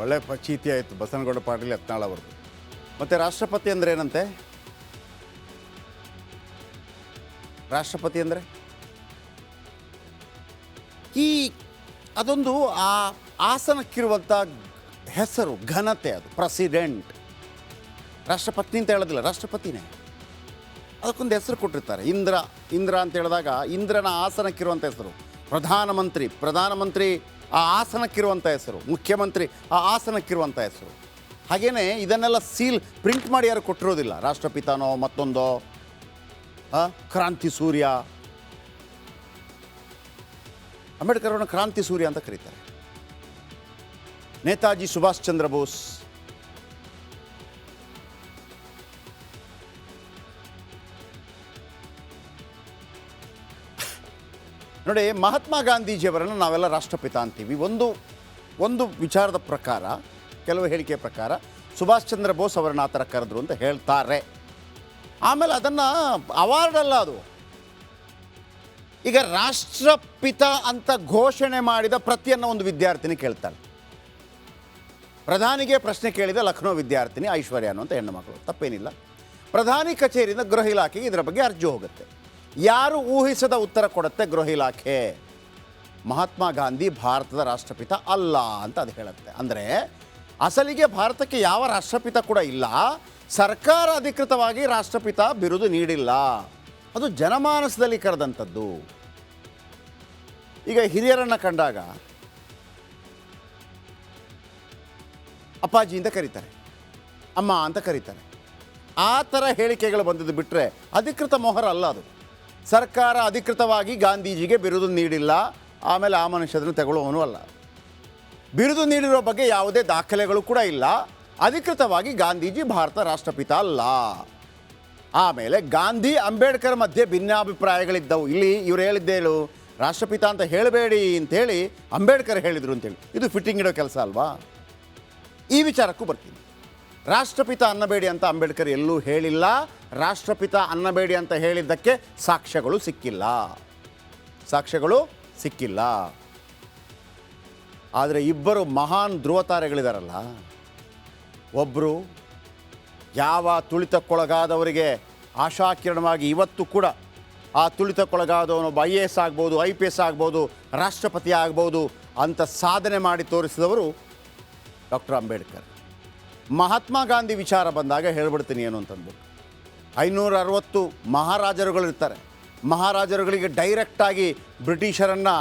ಒಳ್ಳೆ ಪ್ರಚೀತಿ ಆಯಿತು ಬಸನಗೌಡ ಪಾಟೀಲ್ ಯತ್ನಾಳ್ ಅವ್ರದ್ದು. ಮತ್ತು ರಾಷ್ಟ್ರಪತಿ ಅಂದರೆ ಏನಂತೆ? ರಾಷ್ಟ್ರಪತಿ ಅಂದರೆ ಈ ಅದೊಂದು ಆ ಆಸನಕ್ಕಿರುವಂಥ ಹೆಸರು, ಘನತೆ, ಅದು ಪ್ರೆಸಿಡೆಂಟ್. ರಾಷ್ಟ್ರಪತಿ ಅಂತ ಹೇಳೋದಿಲ್ಲ, ರಾಷ್ಟ್ರಪತಿನೇ. ಅದಕ್ಕೊಂದು ಹೆಸರು ಕೊಟ್ಟಿರ್ತಾರೆ, ಇಂದ್ರ ಅಂತ ಹೇಳಿದಾಗ ಇಂದ್ರನ ಆಸನಕ್ಕಿರುವಂಥ ಹೆಸರು. ಪ್ರಧಾನಮಂತ್ರಿ ಆ ಆಸನಕ್ಕಿರುವಂಥ ಹೆಸರು, ಮುಖ್ಯಮಂತ್ರಿ ಆ ಆಸನಕ್ಕಿರುವಂಥ ಹೆಸರು. ಹಾಗೆಯೇ ಇದನ್ನೆಲ್ಲ ಸೀಲ್ ಪ್ರಿಂಟ್ ಮಾಡಿ ಯಾರು ಕೊಟ್ಟಿರೋದಿಲ್ಲ. ರಾಷ್ಟ್ರಪಿತಾನೋ ಮತ್ತೊಂದೋ, ಕ್ರಾಂತಿ ಸೂರ್ಯ, ಅಂಬೇಡ್ಕರ್ ಅವರನ್ನು ಕ್ರಾಂತಿ ಸೂರ್ಯ ಅಂತ ಕರೀತಾರೆ. ನೇತಾಜಿ ಸುಭಾಷ್ ಚಂದ್ರ ಬೋಸ್, ನೋಡಿ, ಮಹಾತ್ಮ ಗಾಂಧೀಜಿಯವರನ್ನು ನಾವೆಲ್ಲ ರಾಷ್ಟ್ರಪಿತ ಅಂತೀವಿ. ಒಂದು ವಿಚಾರದ ಪ್ರಕಾರ, ಕೆಲವು ಹೇಳಿಕೆಯ ಪ್ರಕಾರ ಸುಭಾಷ್ ಚಂದ್ರ ಬೋಸ್ ಅವರನ್ನು ಆ ಥರ ಕರೆದ್ರು ಅಂತ ಹೇಳ್ತಾರೆ. ಆಮೇಲೆ ಅದನ್ನು ಅವಾರ್ಡ್ ಅಲ್ಲ ಅದು. ಈಗ ರಾಷ್ಟ್ರಪಿತ ಅಂತ ಘೋಷಣೆ ಮಾಡಿದ ಪ್ರತಿಯನ್ನು ಒಂದು ವಿದ್ಯಾರ್ಥಿನಿ ಕೇಳ್ತಾಳೆ. ಪ್ರಧಾನಿಗೆ ಪ್ರಶ್ನೆ ಕೇಳಿದ ಲಕ್ನೋ ವಿದ್ಯಾರ್ಥಿನಿ ಐಶ್ವರ್ಯ ಅನ್ನುವಂಥ ಹೆಣ್ಣು ಮಕ್ಕಳು, ತಪ್ಪೇನಿಲ್ಲ. ಪ್ರಧಾನಿ ಕಚೇರಿಯಿಂದ ಗೃಹ ಇಲಾಖೆಗೆ ಇದರ ಬಗ್ಗೆ ಅರ್ಜಿ ಹೋಗುತ್ತೆ. ಯಾರು ಊಹಿಸದ ಉತ್ತರ ಕೊಡುತ್ತೆ ಗೃಹ ಇಲಾಖೆ? ಮಹಾತ್ಮ ಗಾಂಧಿ ಭಾರತದ ರಾಷ್ಟ್ರಪಿತ ಅಲ್ಲ ಅಂತ ಅದು ಹೇಳುತ್ತೆ. ಅಂದರೆ ಅಸಲಿಗೆ ಭಾರತಕ್ಕೆ ಯಾವ ರಾಷ್ಟ್ರಪಿತ ಕೂಡ ಇಲ್ಲ, ಸರ್ಕಾರ ಅಧಿಕೃತವಾಗಿ ರಾಷ್ಟ್ರಪಿತ ಬಿರುದು ನೀಡಿಲ್ಲ, ಅದು ಜನಮಾನಸದಲ್ಲಿ ಕರೆದಂಥದ್ದು. ಈಗ ಹಿರಿಯರನ್ನು ಕಂಡಾಗ ಅಪ್ಪಾಜಿ ಅಂತ ಕರೀತಾರೆ, ಅಮ್ಮ ಅಂತ ಕರೀತಾರೆ. ಆ ಥರ ಹೇಳಿಕೆಗಳು ಬಂದಿದ್ದು ಬಿಟ್ಟರೆ ಅಧಿಕೃತ ಮೊಹರ ಅಲ್ಲ ಅದು. ಸರ್ಕಾರ ಅಧಿಕೃತವಾಗಿ ಗಾಂಧೀಜಿಗೆ ಬಿರುದು ನೀಡಿಲ್ಲ, ಆಮೇಲೆ ಆ ಮನುಷ್ಯದನ್ನು ತಗೊಳ್ಳುವವನು ಅಲ್ಲ. ಬಿರುದು ನೀಡಿರೋ ಬಗ್ಗೆ ಯಾವುದೇ ದಾಖಲೆಗಳು ಕೂಡ ಇಲ್ಲ. ಅಧಿಕೃತವಾಗಿ ಗಾಂಧೀಜಿ ಭಾರತ ರಾಷ್ಟ್ರಪಿತ ಅಲ್ಲ. ಆಮೇಲೆ ಗಾಂಧಿ ಅಂಬೇಡ್ಕರ್ ಮಧ್ಯೆ ಭಿನ್ನಾಭಿಪ್ರಾಯಗಳಿದ್ದವು. ಇಲ್ಲಿ ಇವ್ರು ಹೇಳಿದ್ದೇಳು, ರಾಷ್ಟ್ರಪಿತ ಅಂತ ಹೇಳಬೇಡಿ ಅಂಥೇಳಿ ಅಂಬೇಡ್ಕರ್ ಹೇಳಿದರು ಅಂತೇಳಿ. ಇದು ಫಿಟ್ಟಿಂಗ್ ಇಡೋ ಕೆಲಸ ಅಲ್ವಾ? ಈ ವಿಚಾರಕ್ಕೂ ಬರ್ತೀನಿ. ರಾಷ್ಟ್ರಪಿತ ಅನ್ನಬೇಡಿ ಅಂತ ಅಂಬೇಡ್ಕರ್ ಎಲ್ಲೂ ಹೇಳಿಲ್ಲ. ರಾಷ್ಟ್ರಪಿತ ಅನ್ನಬೇಡಿ ಅಂತ ಹೇಳಿದ್ದಕ್ಕೆ ಸಾಕ್ಷ್ಯಗಳು ಸಿಕ್ಕಿಲ್ಲ. ಆದರೆ ಇಬ್ಬರು ಮಹಾನ್ ಧ್ರುವತಾರೆಗಳಿದಾರಲ್ಲ, ಒಬ್ಬರು ಯಾವ ತುಳಿತಕ್ಕೊಳಗಾದವರಿಗೆ ಆಶಾಕಿರಣವಾಗಿ ಇವತ್ತು ಕೂಡ ಆ ತುಳಿತಕ್ಕೊಳಗಾದವನೊಬ್ಬ IAS ಆಗ್ಬೋದು, IPS ಆಗ್ಬೋದು, ರಾಷ್ಟ್ರಪತಿ ಆಗ್ಬೋದು ಅಂತ ಸಾಧನೆ ಮಾಡಿ ತೋರಿಸಿದವರು ಡಾಕ್ಟರ್ ಅಂಬೇಡ್ಕರ್. ಮಹಾತ್ಮ ಗಾಂಧಿ ವಿಚಾರ ಬಂದಾಗ ಹೇಳ್ಬಿಡ್ತೀನಿ ಏನು ಅಂತಂದ್ಬಿಟ್ಟು, 560 ಮಹಾರಾಜರುಗಳಿರ್ತಾರೆ. ಮಹಾರಾಜರುಗಳಿಗೆ ಡೈರೆಕ್ಟಾಗಿ ಬ್ರಿಟಿಷರನ್ನು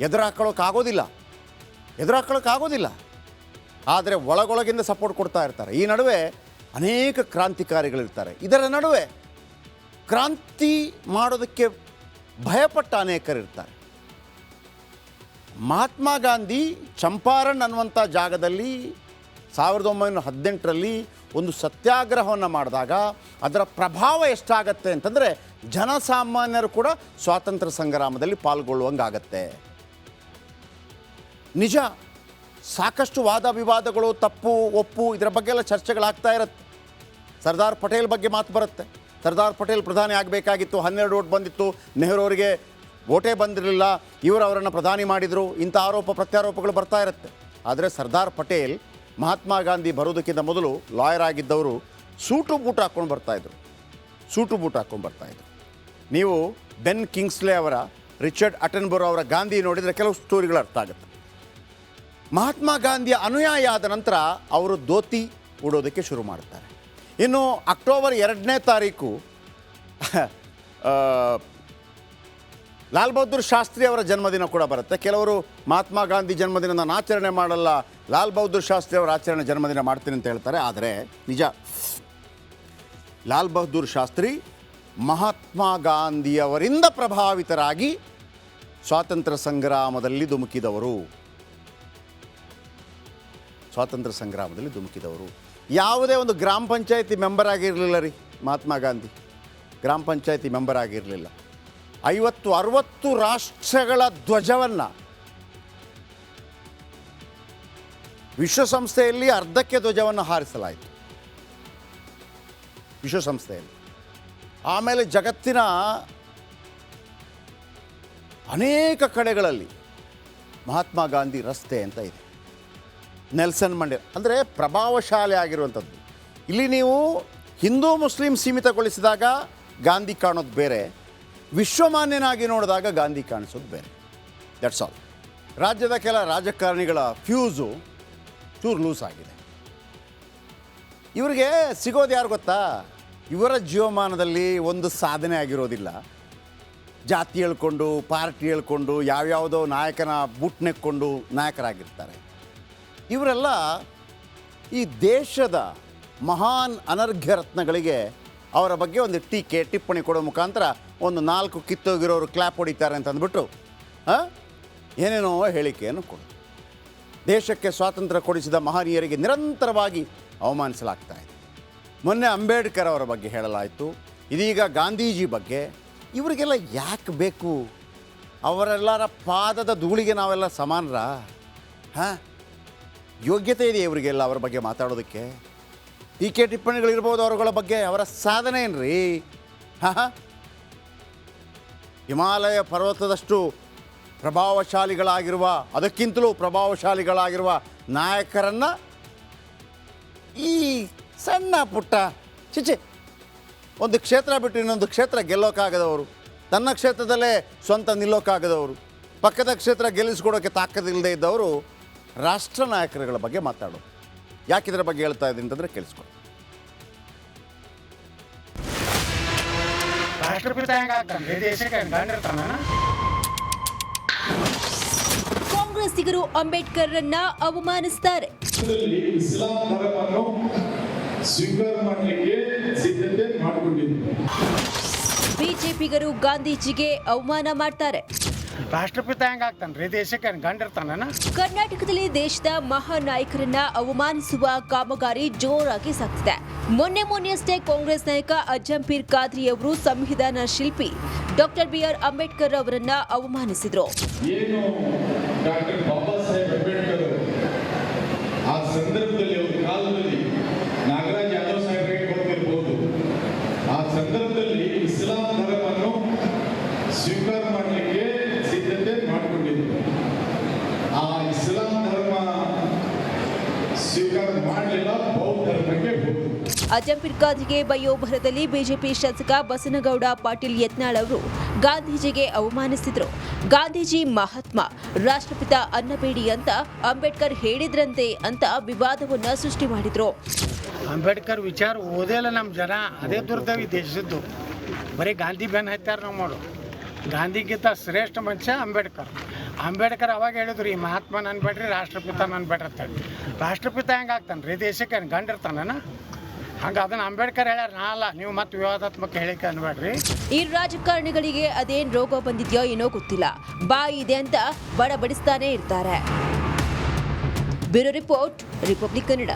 ಎದುರಾಕೊಳ್ಳೋಕ್ಕಾಗೋದಿಲ್ಲ. ಆದರೆ ಒಳಗೊಳಗಿಂದ ಸಪೋರ್ಟ್ ಕೊಡ್ತಾ ಇರ್ತಾರೆ. ಈ ನಡುವೆ ಅನೇಕ ಕ್ರಾಂತಿಕಾರಿಗಳಿರ್ತಾರೆ. ಇದರ ನಡುವೆ ಕ್ರಾಂತಿ ಮಾಡೋದಕ್ಕೆ ಭಯಪಟ್ಟ ಅನೇಕರಿರ್ತಾರೆ. ಮಹಾತ್ಮ ಗಾಂಧಿ ಚಂಪಾರಣ್ ಅನ್ನುವಂಥ ಜಾಗದಲ್ಲಿ 1918ರಲ್ಲಿ ಒಂದು ಸತ್ಯಾಗ್ರಹವನ್ನು ಮಾಡಿದಾಗ ಅದರ ಪ್ರಭಾವ ಎಷ್ಟಾಗತ್ತೆ ಅಂತಂದರೆ ಜನಸಾಮಾನ್ಯರು ಕೂಡ ಸ್ವಾತಂತ್ರ್ಯ ಸಂಗ್ರಾಮದಲ್ಲಿ ಪಾಲ್ಗೊಳ್ಳುವಂಗಾಗತ್ತೆ. ನಿಜ, ಸಾಕಷ್ಟು ವಾದ ವಿವಾದಗಳು, ತಪ್ಪು ಒಪ್ಪು, ಇದರ ಬಗ್ಗೆ ಎಲ್ಲ ಚರ್ಚೆಗಳಾಗ್ತಾ ಇರುತ್ತೆ. ಸರ್ದಾರ್ ಪಟೇಲ್ ಬಗ್ಗೆ ಮಾತು ಬರುತ್ತೆ. ಸರ್ದಾರ್ ಪಟೇಲ್ ಪ್ರಧಾನಿ ಆಗಬೇಕಾಗಿತ್ತು, 12 ಓಟ್ ಬಂದಿತ್ತು, ನೆಹರು ಅವರಿಗೆ ಓಟೇ ಬಂದಿರಲಿಲ್ಲ, ಇವರು ಅವರನ್ನು ಪ್ರಧಾನಿ ಮಾಡಿದರು, ಇಂಥ ಆರೋಪ ಪ್ರತ್ಯಾರೋಪಗಳು ಬರ್ತಾ ಇರುತ್ತೆ. ಆದರೆ ಸರ್ದಾರ್ ಪಟೇಲ್ ಮಹಾತ್ಮ ಗಾಂಧಿ ಬರೋದಕ್ಕಿಂತ ಮೊದಲು ಲಾಯರ್ ಆಗಿದ್ದವರು ಸೂಟು ಬೂಟ್ ಹಾಕ್ಕೊಂಡು ಬರ್ತಾಯಿದ್ರು. ನೀವು ಬೆನ್ ಕಿಂಗ್ಸ್ಲೆ ಅವರ, ರಿಚರ್ಡ್ ಅಟನ್ಬರೋ ಅವರ ಗಾಂಧಿ ನೋಡಿದರೆ ಕೆಲವು ಸ್ಟೋರಿಗಳು ಅರ್ಥ ಆಗುತ್ತೆ. ಮಹಾತ್ಮ ಗಾಂಧಿಯ ಅನುಯಾಯಿ ಆದ ನಂತರ ಅವರು ಧೋತಿ ಉಡೋದಕ್ಕೆ ಶುರು ಮಾಡ್ತಾರೆ. ಇನ್ನು ಅಕ್ಟೋಬರ್ 2ನೇ ತಾರೀಕು ಲಾಲ್ ಬಹದ್ದೂರ್ ಶಾಸ್ತ್ರಿ ಅವರ ಜನ್ಮದಿನ ಕೂಡ ಬರುತ್ತೆ. ಕೆಲವರು ಮಹಾತ್ಮ ಗಾಂಧಿ ಜನ್ಮದಿನ ನಾನು ಆಚರಣೆ ಮಾಡಲ್ಲ, ಲಾಲ್ ಬಹದ್ದೂರ್ ಶಾಸ್ತ್ರಿ ಅವರ ಜನ್ಮದಿನ ಮಾಡ್ತೀನಿ ಅಂತ ಹೇಳ್ತಾರೆ. ಆದರೆ ನಿಜ, ಲಾಲ್ ಬಹದ್ದೂರ್ ಶಾಸ್ತ್ರಿ ಮಹಾತ್ಮ ಗಾಂಧಿಯವರಿಂದ ಪ್ರಭಾವಿತರಾಗಿ ಸ್ವಾತಂತ್ರ್ಯ ಸಂಗ್ರಾಮದಲ್ಲಿ ಧುಮುಕಿದವರು. ಯಾವುದೇ ಒಂದು ಗ್ರಾಮ ಪಂಚಾಯತಿ ಮೆಂಬರ್ ಆಗಿರಲಿಲ್ಲ ರೀ ಮಹಾತ್ಮ ಗಾಂಧಿ. ಗ್ರಾಮ ಪಂಚಾಯತಿ ಮೆಂಬರ್ ಆಗಿರಲಿಲ್ಲ. 50-60 ರಾಷ್ಟ್ರಗಳ ಧ್ವಜವನ್ನು ವಿಶ್ವಸಂಸ್ಥೆಯಲ್ಲಿ ಅರ್ಧಕ್ಕೆ ಧ್ವಜವನ್ನು ಹಾರಿಸಲಾಯಿತು. ವಿಶ್ವಸಂಸ್ಥೆಯಲ್ಲಿ. ಆಮೇಲೆ ಜಗತ್ತಿನ ಅನೇಕ ಕಡೆಗಳಲ್ಲಿ ಮಹಾತ್ಮ ಗಾಂಧಿ ರಸ್ತೆ ಅಂತ ಇದೆ. ನೆಲ್ಸನ್ ಮಂಡೇಲ ಅಂದರೆ ಪ್ರಭಾವಶಾಲಿ ಆಗಿರುವಂಥದ್ದು. ಇಲ್ಲಿ ನೀವು ಹಿಂದೂ ಮುಸ್ಲಿಂ ಸೀಮಿತಗೊಳಿಸಿದಾಗ ಗಾಂಧಿ ಕಾಣೋದು ಬೇರೆ, ವಿಶ್ವಮಾನ್ಯನಾಗಿ ನೋಡಿದಾಗ ಗಾಂಧಿ ಕಾಣಿಸೋದು ಬೇರೆ. That's all. ರಾಜ್ಯದ ಕೆಲ ರಾಜಕಾರಣಿಗಳ ಫ್ಯೂಸು ಚೂರು ಲೂಸ್ ಆಗಿದೆ. ಇವರಿಗೆ ಸಿಗೋದು ಯಾರು ಗೊತ್ತಾ? ಇವರ ಜೀವಮಾನದಲ್ಲಿ ಒಂದು ಸಾಧನೆ ಆಗಿರೋದಿಲ್ಲ. ಜಾತಿ ಹೇಳ್ಕೊಂಡು, ಪಾರ್ಟಿ ಹೇಳ್ಕೊಂಡು, ಯಾವ್ಯಾವುದೋ ನಾಯಕನ ಬುಟ್ನೆಕ್ಕೊಂಡು ನಾಯಕರಾಗಿರ್ತಾರೆ. ಇವರೆಲ್ಲ ಈ ದೇಶದ ಮಹಾನ್ ಅನರ್ಘ್ಯ ರತ್ನಗಳಿಗೆ ಅವರ ಬಗ್ಗೆ ಒಂದು ಟೀಕೆ ಟಿಪ್ಪಣಿ ಕೊಡೋ ಮುಖಾಂತರ ಒಂದು 4 ಕಿತ್ತೋಗಿರೋರು ಕ್ಲ್ಯಾಪ್ ಹೊಡಿತಾರೆ ಅಂತ ಅಂದ್ಬಿಟ್ಟು ಏನೇನೋ ಹೇಳಿಕೆಯನ್ನು ಕೊಡು. ದೇಶಕ್ಕೆ ಸ್ವಾತಂತ್ರ್ಯ ಕೊಡಿಸಿದ ಮಹನೀಯರಿಗೆ ನಿರಂತರವಾಗಿ ಅವಮಾನಿಸಲಾಗ್ತಾ ಇದೆ. ಮೊನ್ನೆ ಅಂಬೇಡ್ಕರ್ ಅವರ ಬಗ್ಗೆ ಹೇಳಲಾಯಿತು, ಇದೀಗ ಗಾಂಧೀಜಿ ಬಗ್ಗೆ. ಇವರಿಗೆಲ್ಲ ಯಾಕೆ ಬೇಕು? ಅವರೆಲ್ಲರ ಪಾದದ ಧೂಳಿಗೆ ನಾವೆಲ್ಲ ಸಮಾನರ? ಯೋಗ್ಯತೆ ಇದೆ ಇವರಿಗೆಲ್ಲ ಅವರ ಬಗ್ಗೆ ಮಾತಾಡೋದಕ್ಕೆ? ಟೀಕೆ ಟಿಪ್ಪಣಿಗಳಿರ್ಬೋದು ಅವರುಗಳ ಬಗ್ಗೆ, ಅವರ ಸಾಧನೆ ಏನ್ರಿ? ಹಿಮಾಲಯ ಪರ್ವತದಷ್ಟು ಪ್ರಭಾವಶಾಲಿಗಳಾಗಿರುವ, ಅದಕ್ಕಿಂತಲೂ ಪ್ರಭಾವಶಾಲಿಗಳಾಗಿರುವ ನಾಯಕರನ್ನು ಈ ಸಣ್ಣ ಪುಟ್ಟ ಚಿಚೆ ಒಂದು ಕ್ಷೇತ್ರ ಬಿಟ್ಟು ಇನ್ನೊಂದು ಕ್ಷೇತ್ರ ಗೆಲ್ಲೋಕ್ಕಾಗದವರು, ತನ್ನ ಕ್ಷೇತ್ರದಲ್ಲೇ ಸ್ವಂತ ನಿಲ್ಲೋಕ್ಕಾಗದವರು, ಪಕ್ಕದ ಕ್ಷೇತ್ರ ಗೆಲ್ಲಿಸ್ಕೊಡೋಕ್ಕೆ ತಾಕತ್ತಿಲ್ಲದೆ ಇದ್ದವರು ರಾಷ್ಟ್ರ ನಾಯಕರುಗಳ ಬಗ್ಗೆ ಮಾತಾಡೋದು. ಯಾಕಿದ್ರ ಬಗ್ಗೆ ಹೇಳ್ತಾ ಇದ್ದೀನಿ ಅಂತಂದರೆ ಕೇಳಿಸ್ಕೊಳ್ಳಿ. ಕಾಂಗ್ರೆಸ್ಸಿಗರು ಅಂಬೇಡ್ಕರ್ರನ್ನ ಅವಮಾನಿಸುತ್ತಾರೆ. ಇಸ್ಲಾಂ ಧರ್ಮವನ್ನು ಸ್ವೀಕಾರ ಮಾಡಲಿಕ್ಕೆ ಸಿದ್ಧತೆ ಮಾಡಿಕೊಂಡಿದ್ದಾರೆ. ಬಿಜೆಪಿಗರು ಗಾಂಧೀಜಿಗೆ ಅವಮಾನ ಮಾಡ್ತಾರೆ. ರಾಷ್ಟ್ರಪಿತ ಹೆಂಗಾಗ್ತಾನ್ರಿ? ದೇಶಕ್ಕೆ ಗಂಡಿರ್ತಾನ. ಕರ್ನಾಟಕದಲ್ಲಿ ದೇಶದ ಮಹಾನ್ ನಾಯಕರನ್ನ ಅವಮಾನಿಸುವ ಕಾಮಗಾರಿ ಜೋರಾಗಿ ಸಾಗ್ತಿದೆ. ಮೊನ್ನೆಯಷ್ಟೇ ಕಾಂಗ್ರೆಸ್ ನಾಯಕ ಅಜಂಪೀರ್ ಖಾದ್ರಿ ಅವರು ಸಂವಿಧಾನ ಶಿಲ್ಪಿ ಡಾಕ್ಟರ್ BR ಅಂಬೇಡ್ಕರ್ ಅವರನ್ನ ಅವಮಾನಿಸಿದ್ರು. ಏನು ಡಾಕ್ಟರ್ ಬಾಬಾ ಸಾಹೇಬ್ ಅಂಬೇಡ್ಕರ್ ಆ ಸಂದರ್ಭದಲ್ಲಿ ಅವ್ರ ಕಾಲದಲ್ಲಿ ನಾಗರಾಜ್ ಯಾದವ್ ಸಾಹೇಬ್ರಿಗೆ ಗೊತ್ತಿರ್ಬೋದು, ಆ ಸಂದರ್ಭದಲ್ಲಿ ಇಸ್ಲಾಂ ಧರ್ಮವನ್ನು ಸ್ವೀಕಾರ ಮಾಡಲಿಕ್ಕೆ ಸಿದ್ಧತೆ ಮಾಡಿಕೊಂಡಿದ್ರು. ಆ ಇಸ್ಲಾಂ ಧರ್ಮ ಸ್ವೀಕಾರ ಮಾಡಲಿಲ್ಲ, ಬೌದ್ಧ ಧರ್ಮಕ್ಕೆ ಹೋದರು. ಅಜಂಪೀರ್ ಖಾದ್ರಿಗೆ ಬಯ್ಯೋ ಭರದಲ್ಲಿ ಬಿಜೆಪಿ ಶಾಸಕ ಬಸನಗೌಡ ಪಾಟೀಲ್ ಯತ್ನಾಳ್ ಅವರು ಗಾಂಧೀಜಿಗೆ ಅವಮಾನಿಸಿದ್ರು. ಗಾಂಧೀಜಿ ಮಹಾತ್ಮ, ರಾಷ್ಟ್ರಪಿತ ಅನ್ನಬೇಡಿ ಅಂತ ಅಂಬೇಡ್ಕರ್ ಹೇಳಿದ್ರಂತೆ ಅಂತ ವಿವಾದವನ್ನ ಸೃಷ್ಟಿ ಮಾಡಿದ್ರು. ಅಂಬೇಡ್ಕರ್ ವಿಚಾರ ಓದಿಲ್ಲ ನಮ್ಮ ಜನ, ಅದೇ ದುರ್ದವಿ ದೇಶದ್ದು. ಬರೀ ಗಾಂಧಿ ಬೆನ್ ಹತ್ತಾರ ನಾವು ಮಾಡು. ಗಾಂಧಿಗಿಂತ ಶ್ರೇಷ್ಠ ಮನುಷ್ಯ ಅಂಬೇಡ್ಕರ್ ಅವಾಗ ಹೇಳಿದ್ರು, ಈ ಮಹಾತ್ಮನ ಅನ್ಬೇಡ್ರಿ, ರಾಷ್ಟ್ರಪಿತನ ಅನ್ಬೇಡ್ರಿ ಅಂತೇಳಿ. ರಾಷ್ಟ್ರಪಿತ ಹೆಂಗಾಗ್ತಾನ್ರಿ? ದೇಶಕ್ಕೆ ಗಂಡಿರ್ತಾನ? ಹಂಗೆ ಅದನ್ನು ಅಂಬೇಡ್ಕರ್ ಹೇಳ್ಯಾರ, ನಾ ಅಲ್ಲ. ನೀವು ಮತ್ತೆ ವಿವಾದಾತ್ಮಕ ಹೇಳಿಕೆ ಅನ್ಬೇಡ್ರಿ. ಈ ರಾಜಕಾರಣಿಗಳಿಗೆ ಅದೇನ್ ರೋಗ ಬಂದಿದ್ಯೋ ಏನೋ ಗೊತ್ತಿಲ್ಲ, ಬಾಯಿ ಇದೆ ಅಂತ ಬಡಬಡಿಸ್ತಾನೆ ಇರ್ತಾರೆ. Bureau report, republic Kannada.